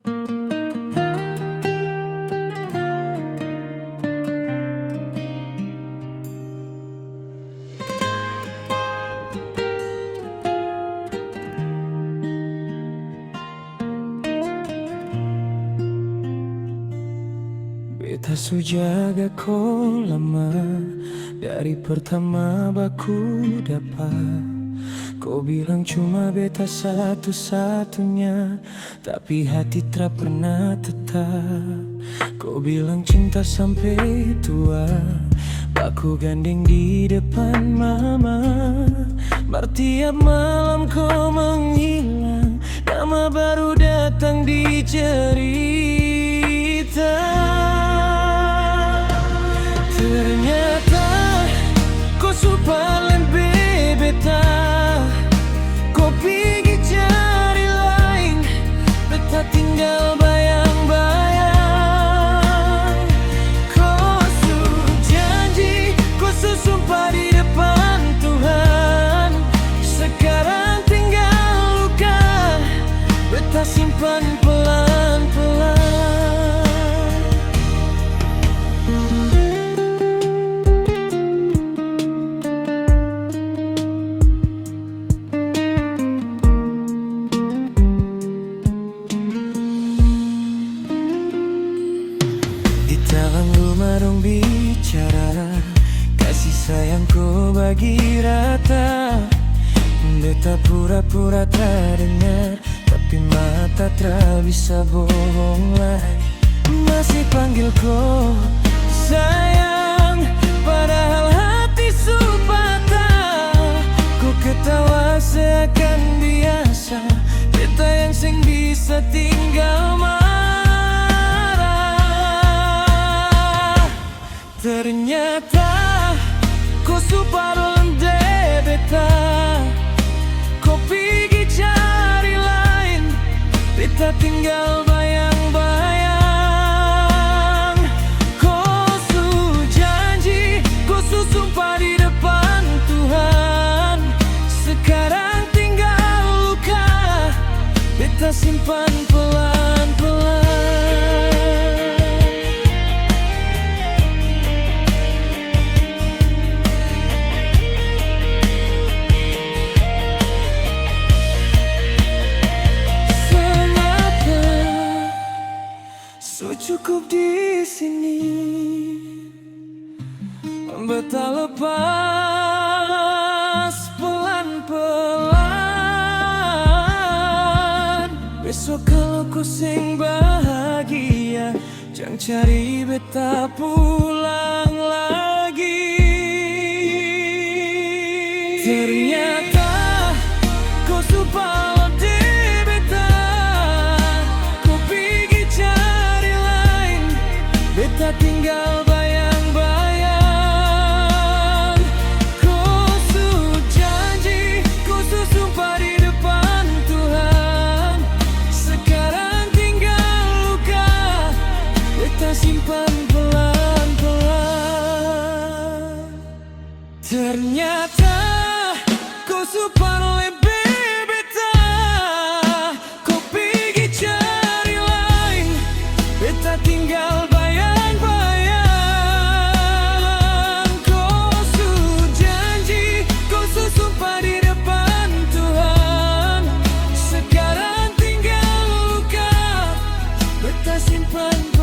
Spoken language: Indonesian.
Beta su jaga kau lama, dari pertama baku dapat. Kau bilang cuma beta satu-satunya, tapi hati tak pernah tetap. Kau bilang cinta sampai tua, baku gandeng di depan mama. Tiap malam kau menghilang, nama baru datang di cerita. Ternyata kau supalen beta, kau pergi cari lain, beta tinggal bayang-bayang. Kau su janji, kau su sumpah di depan Tuhan, sekarang tinggal luka, beta simpan pelan-pelan. Dalam rumah dong bicara, kasih sayangku bagi rata. Beta pura-pura tak dengar, tapi mata tak bisa bohong lagi. Masih panggil kau sayang, padahal hati su patah. Ku ketawa seakan biasa, beta yang sing bisa tinggal ternyata kau suparon de beta, kau pergi cari lain, beta tinggal bayang-bayang. Kau su janji, kau su sumpah di depan Tuhan, sekarang tinggal luka, beta simpan pelan-pelan. Cukup di sini, beta lepas pelan-pelan. Besok kalau kau sing bahagia, jangan cari beta pulang lagi. Ternyata kau sumpah beta tinggal bayang-bayang. Kau su janji, kau su sumpah di depan Tuhan, sekarang tinggal luka, beta simpan pelan-pelan. Ternyata kau sumpah lebih beta, kau pergi cari lain, beta tinggal simpan